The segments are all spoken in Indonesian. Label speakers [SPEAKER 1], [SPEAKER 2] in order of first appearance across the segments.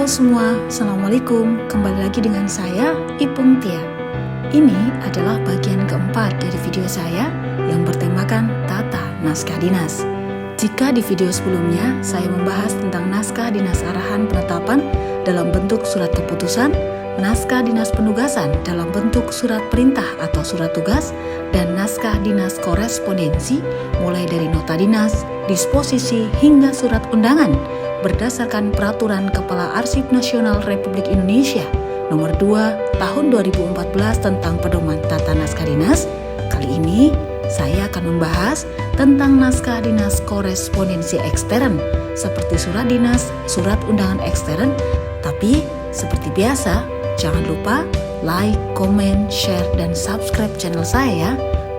[SPEAKER 1] Halo semua, Assalamualaikum. Kembali lagi dengan saya, Ipung Tia. Ini adalah bagian keempat dari video saya yang bertemakan tata naskah dinas. Jika di video sebelumnya saya membahas tentang naskah dinas arahan penetapan dalam bentuk surat keputusan, naskah dinas penugasan dalam bentuk surat perintah atau surat tugas, dan naskah dinas korespondensi mulai dari nota dinas, disposisi hingga surat undangan berdasarkan Peraturan Kepala Arsip Nasional Republik Indonesia Nomor 2 Tahun 2014 tentang Pedoman Tata Naskah Dinas. Kali ini saya akan membahas tentang naskah dinas korespondensi ekstern seperti surat dinas, surat undangan ekstern. Tapi seperti biasa, jangan lupa like, comment, share, dan subscribe channel saya ya,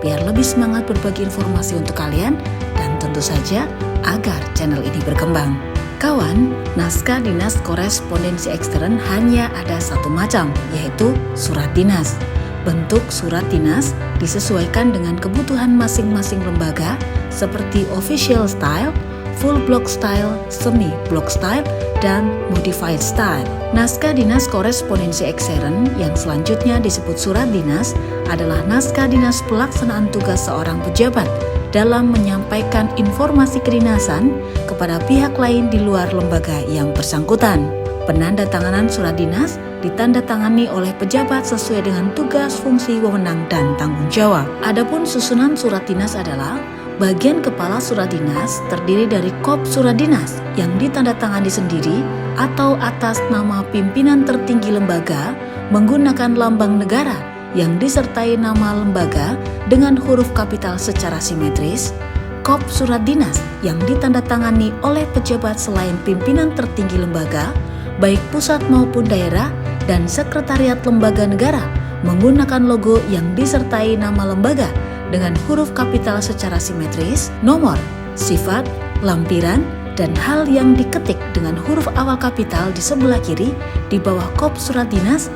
[SPEAKER 1] biar lebih semangat berbagi informasi untuk kalian dan tentu saja agar channel ini berkembang. Kawan, naskah dinas korespondensi ekstern hanya ada satu macam, yaitu surat dinas. Bentuk surat dinas disesuaikan dengan kebutuhan masing-masing lembaga seperti official style, full block style, semi block style, dan modified style. Naskah dinas korespondensi ekstern yang selanjutnya disebut surat dinas adalah naskah dinas pelaksanaan tugas seorang pejabat dalam menyampaikan informasi kedinasan kepada pihak lain di luar lembaga yang bersangkutan. Penandatanganan surat dinas ditandatangani oleh pejabat sesuai dengan tugas, fungsi, wewenang, dan tanggung jawab. Adapun susunan surat dinas adalah bagian kepala surat dinas terdiri dari kop surat dinas yang ditandatangani sendiri atau atas nama pimpinan tertinggi lembaga menggunakan lambang negara yang disertai nama lembaga dengan huruf kapital secara simetris, kop surat dinas yang ditandatangani oleh pejabat selain pimpinan tertinggi lembaga, baik pusat maupun daerah, dan sekretariat lembaga negara menggunakan logo yang disertai nama lembaga dengan huruf kapital secara simetris, nomor, sifat, lampiran, dan hal yang diketik dengan huruf awal kapital di sebelah kiri di bawah kop surat dinas,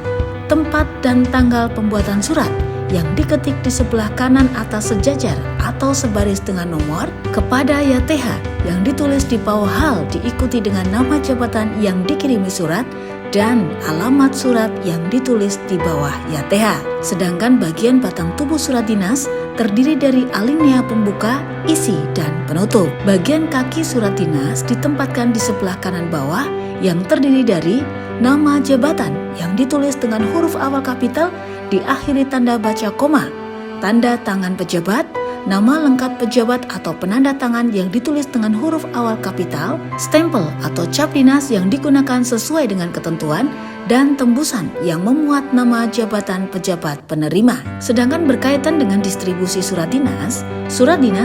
[SPEAKER 1] tempat dan tanggal pembuatan surat yang diketik di sebelah kanan atas sejajar atau sebaris dengan nomor, kepada YTH yang ditulis di bawah hal diikuti dengan nama jabatan yang dikirimi surat, dan alamat surat yang ditulis di bawah YTH. Sedangkan bagian batang tubuh surat dinas terdiri dari alinea pembuka, isi, dan penutup. Bagian kaki surat dinas ditempatkan di sebelah kanan bawah yang terdiri dari nama jabatan yang ditulis dengan huruf awal kapital diakhiri tanda baca koma, tanda tangan pejabat, nama lengkap pejabat atau penanda tangan yang ditulis dengan huruf awal kapital, stempel atau cap dinas yang digunakan sesuai dengan ketentuan, dan tembusan yang memuat nama jabatan pejabat penerima. Sedangkan berkaitan dengan distribusi surat dinas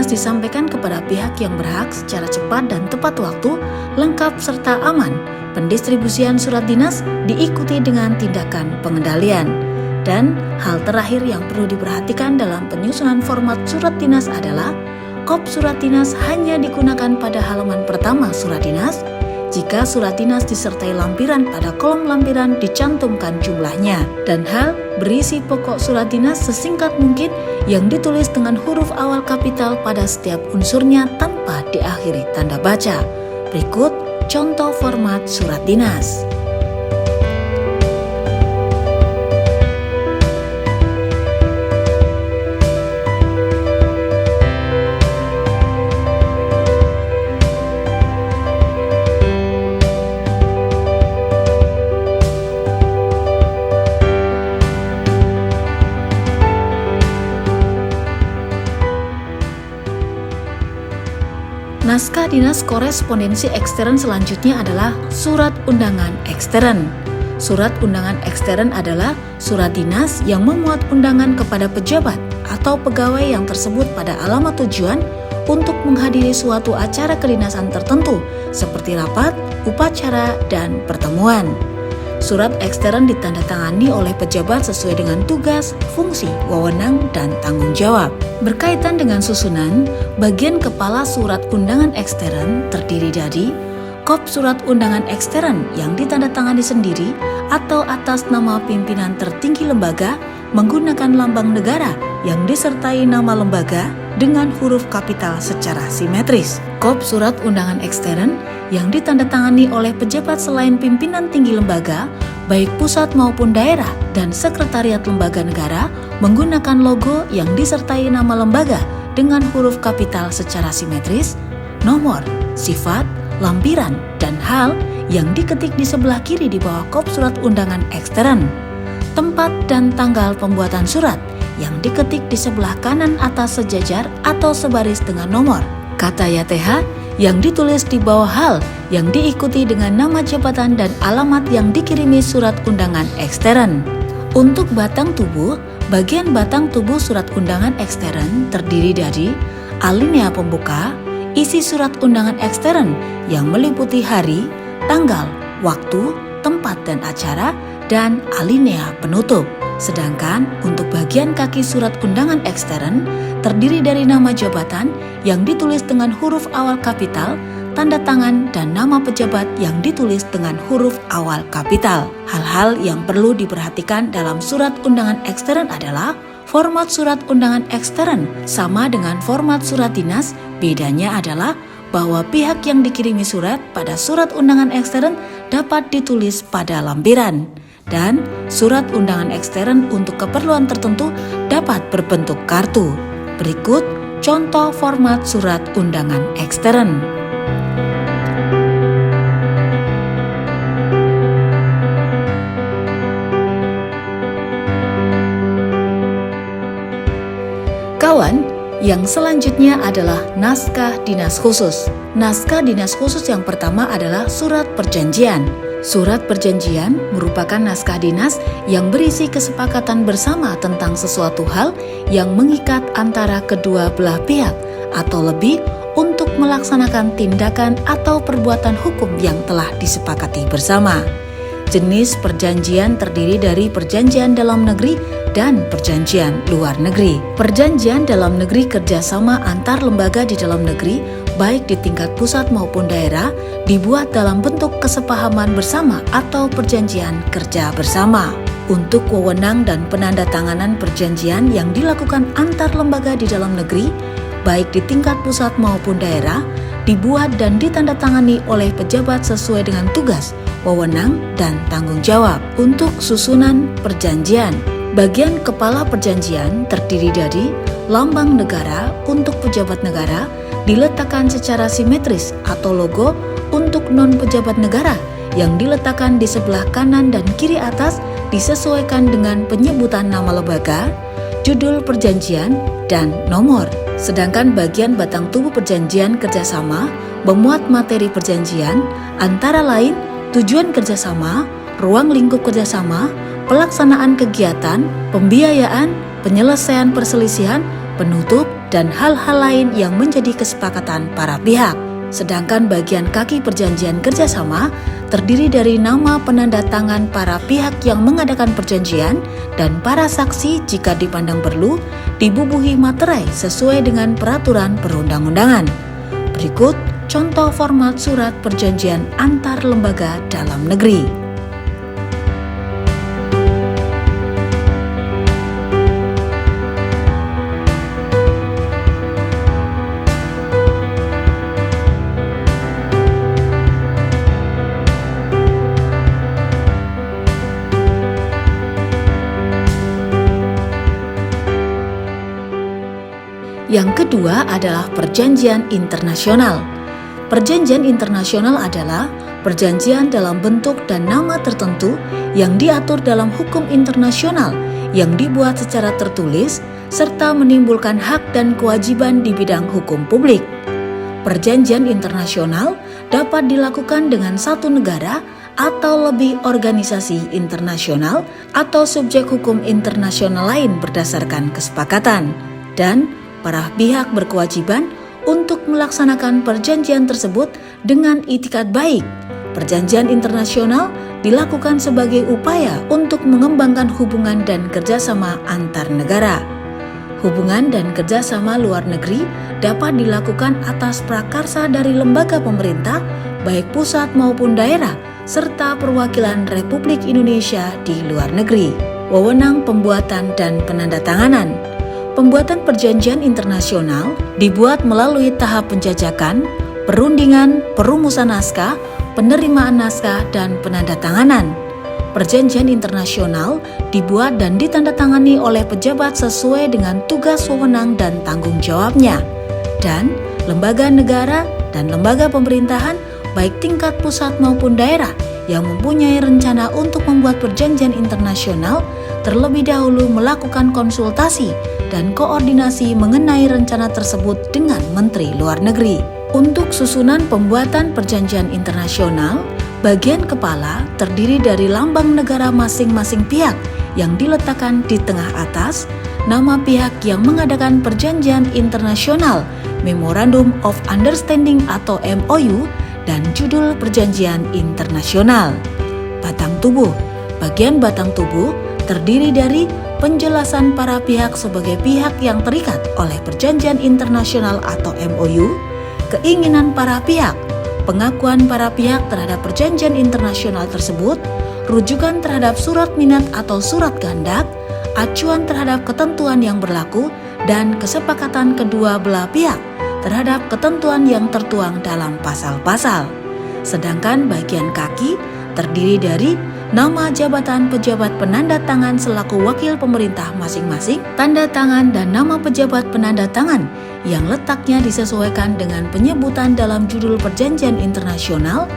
[SPEAKER 1] disampaikan kepada pihak yang berhak secara cepat dan tepat waktu, lengkap serta aman. Pendistribusian surat dinas diikuti dengan tindakan pengendalian. Dan hal terakhir yang perlu diperhatikan dalam penyusunan format surat dinas adalah kop surat dinas hanya digunakan pada halaman pertama surat dinas. Jika surat dinas disertai lampiran, pada kolom lampiran dicantumkan jumlahnya, dan hal berisi pokok surat dinas sesingkat mungkin yang ditulis dengan huruf awal kapital pada setiap unsurnya tanpa diakhiri tanda baca. Berikut contoh format surat dinas. Naskah dinas korespondensi ekstern selanjutnya adalah surat undangan ekstern. Surat undangan ekstern adalah surat dinas yang memuat undangan kepada pejabat atau pegawai yang tersebut pada alamat tujuan untuk menghadiri suatu acara kedinasan tertentu seperti rapat, upacara, dan pertemuan. Surat ekstern ditandatangani oleh pejabat sesuai dengan tugas, fungsi, wewenang, dan tanggung jawab. Berkaitan dengan susunan, bagian kepala surat undangan ekstern terdiri dari kop surat undangan ekstern yang ditandatangani sendiri atau atas nama pimpinan tertinggi lembaga menggunakan lambang negara yang disertai nama lembaga dengan huruf kapital secara simetris. Kop surat undangan ekstern yang ditandatangani oleh pejabat selain pimpinan tinggi lembaga, baik pusat maupun daerah dan sekretariat lembaga negara, menggunakan logo yang disertai nama lembaga dengan huruf kapital secara simetris, nomor, sifat, lampiran, dan hal yang diketik di sebelah kiri di bawah kop surat undangan ekstern. Tempat dan tanggal pembuatan surat yang diketik di sebelah kanan atas sejajar atau sebaris dengan nomor. Kata YTH yang ditulis di bawah hal yang diikuti dengan nama jabatan dan alamat yang dikirimi surat undangan ekstern. Untuk batang tubuh, bagian batang tubuh surat undangan ekstern terdiri dari alinea pembuka, isi surat undangan ekstern yang meliputi hari, tanggal, waktu, tempat dan acara, dan alinea penutup. Sedangkan untuk bagian kaki surat undangan ekstern terdiri dari nama jabatan yang ditulis dengan huruf awal kapital, tanda tangan, dan nama pejabat yang ditulis dengan huruf awal kapital. Hal-hal yang perlu diperhatikan dalam surat undangan ekstern adalah format surat undangan ekstern sama dengan format surat dinas, bedanya adalah bahwa pihak yang dikirimi surat pada surat undangan ekstern dapat ditulis pada lampiran. Dan surat undangan ekstern untuk keperluan tertentu dapat berbentuk kartu. Berikut contoh format surat undangan ekstern. Kawan, yang selanjutnya adalah naskah dinas khusus. Naskah dinas khusus yang pertama adalah surat perjanjian. Surat perjanjian merupakan naskah dinas yang berisi kesepakatan bersama tentang sesuatu hal yang mengikat antara kedua belah pihak atau lebih untuk melaksanakan tindakan atau perbuatan hukum yang telah disepakati bersama. Jenis perjanjian terdiri dari perjanjian dalam negeri dan perjanjian luar negeri. Perjanjian dalam negeri kerjasama antar lembaga di dalam negeri, baik di tingkat pusat maupun daerah, dibuat dalam bentuk kesepahaman bersama atau perjanjian kerja bersama. Untuk wewenang dan penandatanganan perjanjian yang dilakukan antar lembaga di dalam negeri, baik di tingkat pusat maupun daerah, dibuat dan ditandatangani oleh pejabat sesuai dengan tugas, wewenang, dan tanggung jawab. Untuk susunan perjanjian, bagian kepala perjanjian terdiri dari lambang negara untuk pejabat negara, diletakkan secara simetris atau logo untuk non-pejabat negara yang diletakkan di sebelah kanan dan kiri atas disesuaikan dengan penyebutan nama lembaga, judul perjanjian, dan nomor. Sedangkan bagian batang tubuh perjanjian kerjasama memuat materi perjanjian, antara lain tujuan kerjasama, ruang lingkup kerjasama, pelaksanaan kegiatan, pembiayaan, penyelesaian perselisihan, penutup, dan hal-hal lain yang menjadi kesepakatan para pihak. Sedangkan bagian kaki perjanjian kerjasama terdiri dari nama penanda tangan para pihak yang mengadakan perjanjian dan para saksi jika dipandang perlu, dibubuhi materai sesuai dengan peraturan perundang-undangan. Berikut contoh format surat perjanjian antar lembaga dalam negeri. Yang kedua adalah perjanjian internasional. Perjanjian internasional adalah perjanjian dalam bentuk dan nama tertentu yang diatur dalam hukum internasional yang dibuat secara tertulis serta menimbulkan hak dan kewajiban di bidang hukum publik. Perjanjian internasional dapat dilakukan dengan satu negara atau lebih organisasi internasional atau subjek hukum internasional lain berdasarkan kesepakatan, dan para pihak berkewajiban untuk melaksanakan perjanjian tersebut dengan itikat baik. Perjanjian internasional dilakukan sebagai upaya untuk mengembangkan hubungan dan kerjasama antar negara. Hubungan dan kerjasama luar negeri dapat dilakukan atas prakarsa dari lembaga pemerintah, baik pusat maupun daerah, serta perwakilan Republik Indonesia di luar negeri. wewenang pembuatan dan penandatanganan. Pembuatan perjanjian internasional dibuat melalui tahap penjajakan, perundingan, perumusan naskah, penerimaan naskah, dan penandatanganan. Perjanjian internasional dibuat dan ditandatangani oleh pejabat sesuai dengan tugas wewenang dan tanggung jawabnya. Dan lembaga negara dan lembaga pemerintahan baik tingkat pusat maupun daerah yang mempunyai rencana untuk membuat perjanjian internasional terlebih dahulu melakukan konsultasi dan koordinasi mengenai rencana tersebut dengan Menteri Luar Negeri. Untuk susunan pembuatan perjanjian internasional, bagian kepala terdiri dari lambang negara masing-masing pihak yang diletakkan di tengah atas, nama pihak yang mengadakan perjanjian internasional, Memorandum of Understanding atau MOU, dan judul perjanjian internasional. Batang tubuh. Bagian batang tubuh terdiri dari penjelasan para pihak sebagai pihak yang terikat oleh perjanjian internasional atau MOU, keinginan para pihak, pengakuan para pihak terhadap perjanjian internasional tersebut, rujukan terhadap surat minat atau surat kehendak, acuan terhadap ketentuan yang berlaku, dan kesepakatan kedua belah pihak terhadap ketentuan yang tertuang dalam pasal-pasal. Sedangkan bagian kaki terdiri dari nama jabatan pejabat penanda tangan selaku wakil pemerintah masing-masing, tanda tangan dan nama pejabat penanda tangan yang letaknya disesuaikan dengan penyebutan dalam judul perjanjian internasional,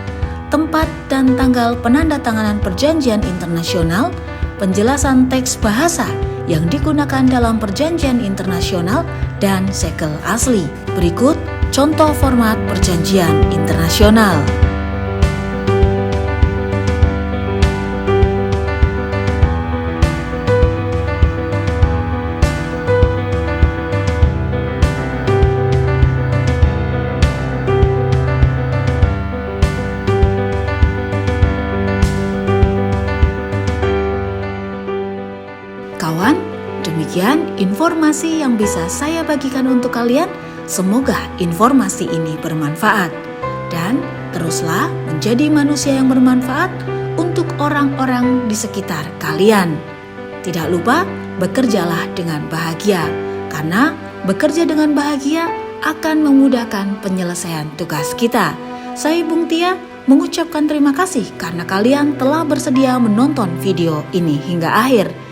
[SPEAKER 1] tempat dan tanggal penandatanganan perjanjian internasional, penjelasan teks bahasa yang digunakan dalam perjanjian internasional, dan segel asli. Berikut contoh format perjanjian internasional. Kawan, demikian informasi yang bisa saya bagikan untuk kalian. Semoga informasi ini bermanfaat dan teruslah menjadi manusia yang bermanfaat untuk orang-orang di sekitar kalian. Tidak lupa bekerjalah dengan bahagia, karena bekerja dengan bahagia akan memudahkan penyelesaian tugas kita. Saya Bung Tia mengucapkan terima kasih karena kalian telah bersedia menonton video ini hingga akhir.